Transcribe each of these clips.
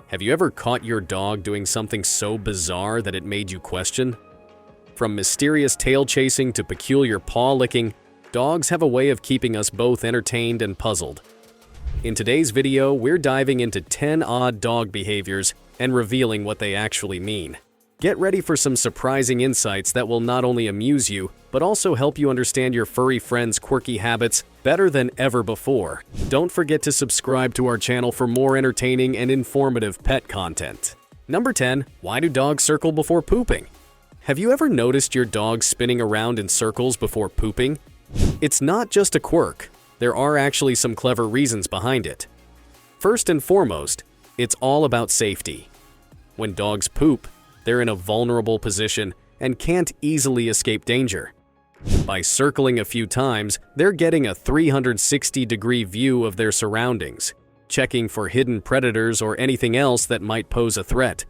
Have you ever caught your dog doing something so bizarre that it made you question? From mysterious tail chasing to peculiar paw licking, dogs have a way of keeping us both entertained and puzzled. In today's video, we're diving into 10 odd dog behaviors and revealing what they actually mean. Get ready for some surprising insights that will not only amuse you, but also help you understand your furry friend's quirky habits better than ever before. Don't forget to subscribe to our channel for more entertaining and informative pet content. Number 10. Why do dogs circle before pooping? Have you ever noticed your dog spinning around in circles before pooping? It's not just a quirk. There are actually some clever reasons behind it. First and foremost, it's all about safety. When dogs poop, they're in a vulnerable position and can't easily escape danger. By circling a few times, they're getting a 360-degree view of their surroundings, checking for hidden predators or anything else that might pose a threat.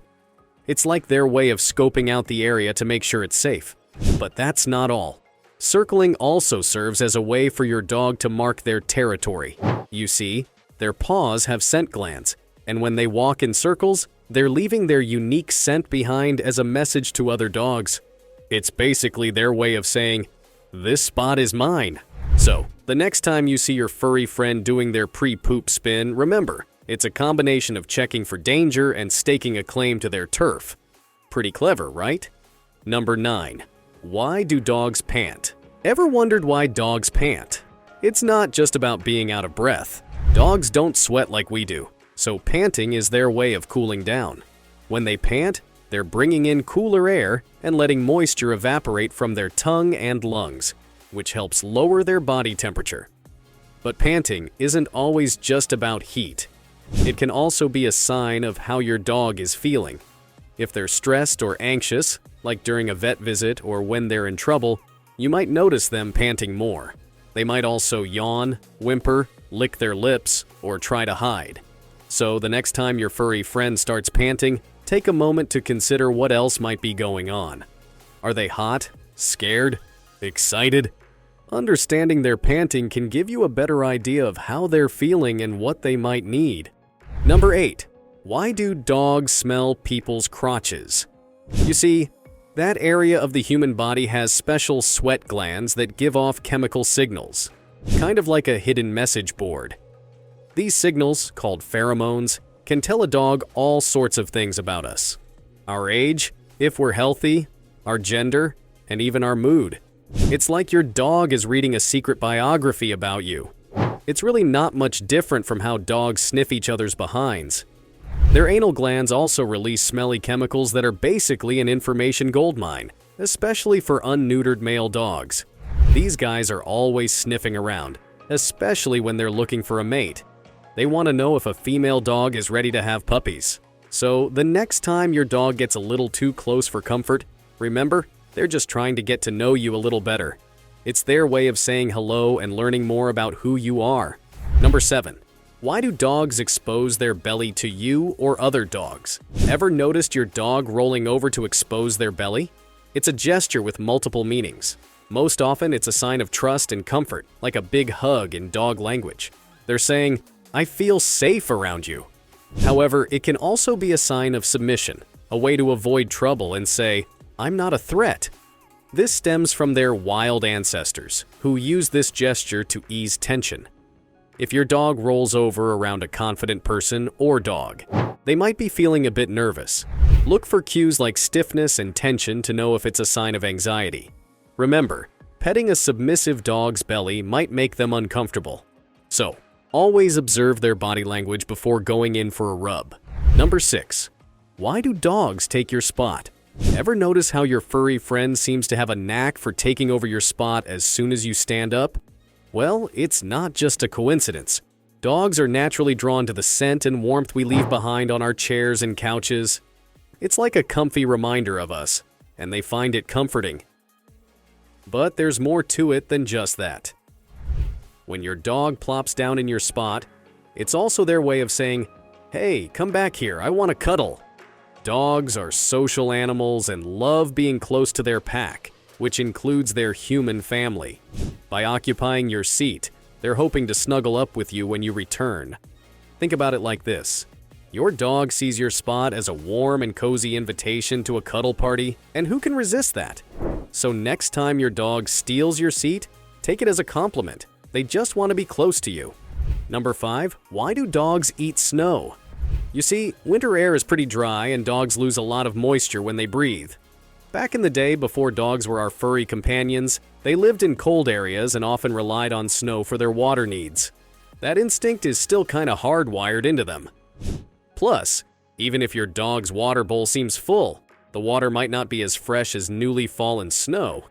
It's like their way of scoping out the area to make sure it's safe. But that's not all. Circling also serves as a way for your dog to mark their territory. You see, their paws have scent glands, and when they walk in circles, they're leaving their unique scent behind as a message to other dogs. It's basically their way of saying, "This spot is mine." So, the next time you see your furry friend doing their pre-poop spin, remember, it's a combination of checking for danger and staking a claim to their turf. Pretty clever, right? Number 9. Why do dogs pant? Ever wondered why dogs pant? It's not just about being out of breath. Dogs don't sweat like we do, so panting is their way of cooling down. When they pant, they're bringing in cooler air and letting moisture evaporate from their tongue and lungs, which helps lower their body temperature. But panting isn't always just about heat. It can also be a sign of how your dog is feeling. If they're stressed or anxious, like during a vet visit or when they're in trouble, you might notice them panting more. They might also yawn, whimper, lick their lips, or try to hide. So the next time your furry friend starts panting, take a moment to consider what else might be going on. Are they hot, scared, excited? Understanding their panting can give you a better idea of how they're feeling and what they might need. Number 8. Why do dogs smell people's crotches? You see, that area of the human body has special sweat glands that give off chemical signals, kind of like a hidden message board. These signals, called pheromones, can tell a dog all sorts of things about us. Our age, if we're healthy, our gender, and even our mood. It's like your dog is reading a secret biography about you. It's really not much different from how dogs sniff each other's behinds. Their anal glands also release smelly chemicals that are basically an information goldmine, especially for unneutered male dogs. These guys are always sniffing around, especially when they're looking for a mate. They want to know if a female dog is ready to have puppies. So the next time your dog gets a little too close for comfort, remember, they're just trying to get to know you a little better. It's their way of saying hello and learning more about who you are. Number 7. Why do dogs expose their belly to you or other dogs? Ever noticed your dog rolling over to expose their belly? It's a gesture with multiple meanings. Most often, it's a sign of trust and comfort, like a big hug in dog language. They're saying, "I feel safe around you." However, it can also be a sign of submission, a way to avoid trouble and say, "I'm not a threat." This stems from their wild ancestors, who use this gesture to ease tension. If your dog rolls over around a confident person or dog, they might be feeling a bit nervous. Look for cues like stiffness and tension to know if it's a sign of anxiety. Remember, petting a submissive dog's belly might make them uncomfortable. So, always observe their body language before going in for a rub. Number 6. Why do dogs take your spot? Ever notice how your furry friend seems to have a knack for taking over your spot as soon as you stand up? Well, it's not just a coincidence. Dogs are naturally drawn to the scent and warmth we leave behind on our chairs and couches. It's like a comfy reminder of us, and they find it comforting. But there's more to it than just that. When your dog plops down in your spot, it's also their way of saying, "Hey, come back here, I want to cuddle." Dogs are social animals and love being close to their pack, which includes their human family. By occupying your seat, they're hoping to snuggle up with you when you return. Think about it like this. Your dog sees your spot as a warm and cozy invitation to a cuddle party, and who can resist that? So next time your dog steals your seat, take it as a compliment. They just want to be close to you. Number 5. Why do dogs eat snow? You see, winter air is pretty dry and dogs lose a lot of moisture when they breathe. Back in the day, before dogs were our furry companions, they lived in cold areas and often relied on snow for their water needs. That instinct is still kind of hardwired into them. Plus, even if your dog's water bowl seems full, the water might not be as fresh as newly fallen snow.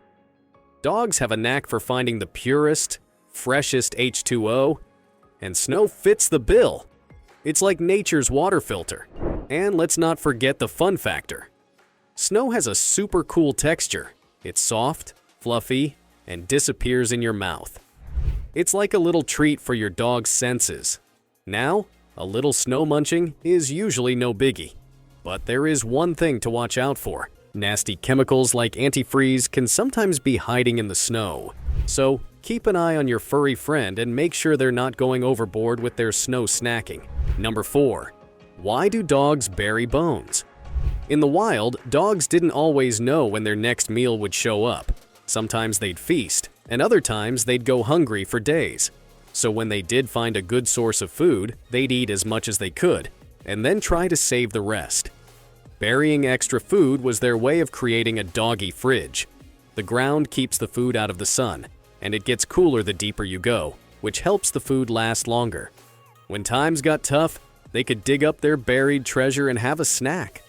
Dogs have a knack for finding the purest, freshest H2O, and snow fits the bill. It's like nature's water filter. And let's not forget the fun factor. Snow has a super cool texture. It's soft, fluffy, and disappears in your mouth. It's like a little treat for your dog's senses. Now, a little snow munching is usually no biggie. But there is one thing to watch out for. Nasty chemicals like antifreeze can sometimes be hiding in the snow. So, keep an eye on your furry friend and make sure they're not going overboard with their snow snacking. Number 4. Why do dogs bury bones? In the wild, dogs didn't always know when their next meal would show up. Sometimes they'd feast, and other times they'd go hungry for days. So when they did find a good source of food, they'd eat as much as they could, and then try to save the rest. Burying extra food was their way of creating a doggy fridge. The ground keeps the food out of the sun, and it gets cooler the deeper you go, which helps the food last longer. When times got tough, they could dig up their buried treasure and have a snack.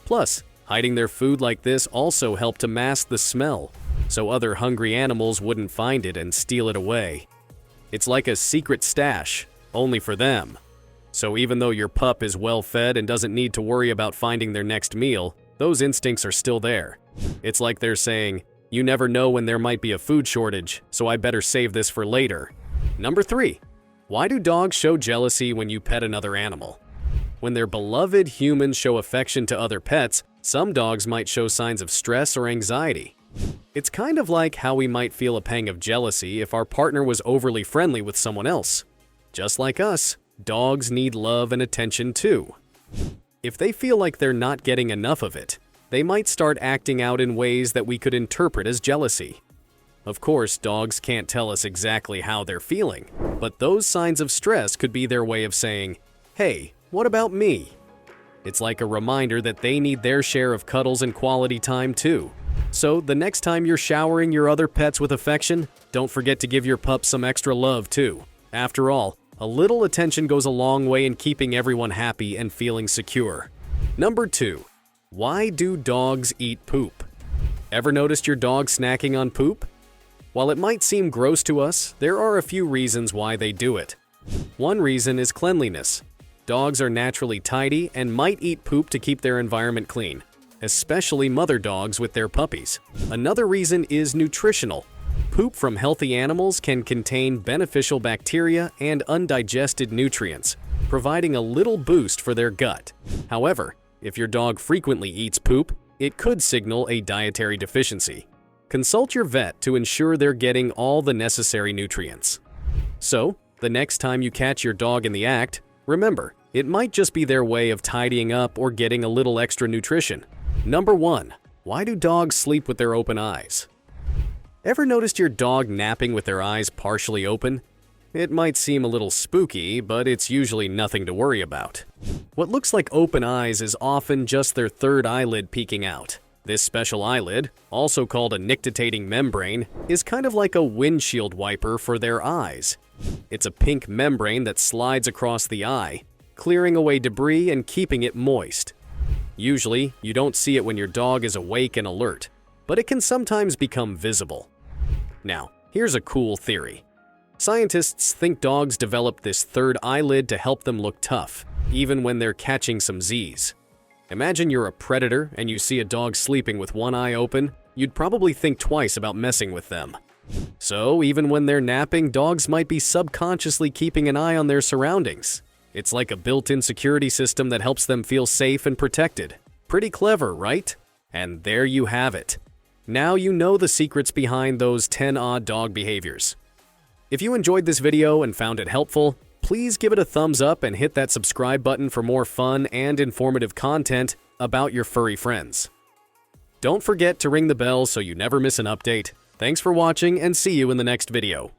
Plus, hiding their food like this also helped to mask the smell, so other hungry animals wouldn't find it and steal it away. It's like a secret stash, only for them. So even though your pup is well fed and doesn't need to worry about finding their next meal, those instincts are still there. It's like they're saying, you never know when there might be a food shortage, so I better save this for later. Number 3. Why do dogs show jealousy when you pet another animal? When their beloved humans show affection to other pets, some dogs might show signs of stress or anxiety. It's kind of like how we might feel a pang of jealousy if our partner was overly friendly with someone else. Just like us, dogs need love and attention too. If they feel like they're not getting enough of it, they might start acting out in ways that we could interpret as jealousy. Of course, dogs can't tell us exactly how they're feeling, but those signs of stress could be their way of saying, "Hey, what about me?" It's like a reminder that they need their share of cuddles and quality time too. So the next time you're showering your other pets with affection, don't forget to give your pup some extra love too. After all, a little attention goes a long way in keeping everyone happy and feeling secure. Number 2. Why do dogs eat poop? Ever noticed your dog snacking on poop? While it might seem gross to us, there are a few reasons why they do it. One reason is cleanliness. Dogs are naturally tidy and might eat poop to keep their environment clean, especially mother dogs with their puppies. Another reason is nutritional. Poop from healthy animals can contain beneficial bacteria and undigested nutrients, providing a little boost for their gut. However, if your dog frequently eats poop, it could signal a dietary deficiency. Consult your vet to ensure they're getting all the necessary nutrients. So, the next time you catch your dog in the act, remember, it might just be their way of tidying up or getting a little extra nutrition. Number 1. Why do dogs sleep with their open eyes? Ever noticed your dog napping with their eyes partially open? It might seem a little spooky, but it's usually nothing to worry about. What looks like open eyes is often just their third eyelid peeking out. This special eyelid, also called a nictitating membrane, is kind of like a windshield wiper for their eyes. It's a pink membrane that slides across the eye, clearing away debris and keeping it moist. Usually, you don't see it when your dog is awake and alert, but it can sometimes become visible. Now, here's a cool theory. Scientists think dogs develop this third eyelid to help them look tough, even when they're catching some Z's. Imagine you're a predator and you see a dog sleeping with one eye open, you'd probably think twice about messing with them. So, even when they're napping, dogs might be subconsciously keeping an eye on their surroundings. It's like a built-in security system that helps them feel safe and protected. Pretty clever, right? And there you have it. Now you know the secrets behind those 10 odd dog behaviors. If you enjoyed this video and found it helpful, please give it a thumbs up and hit that subscribe button for more fun and informative content about your furry friends. Don't forget to ring the bell so you never miss an update. Thanks for watching and see you in the next video.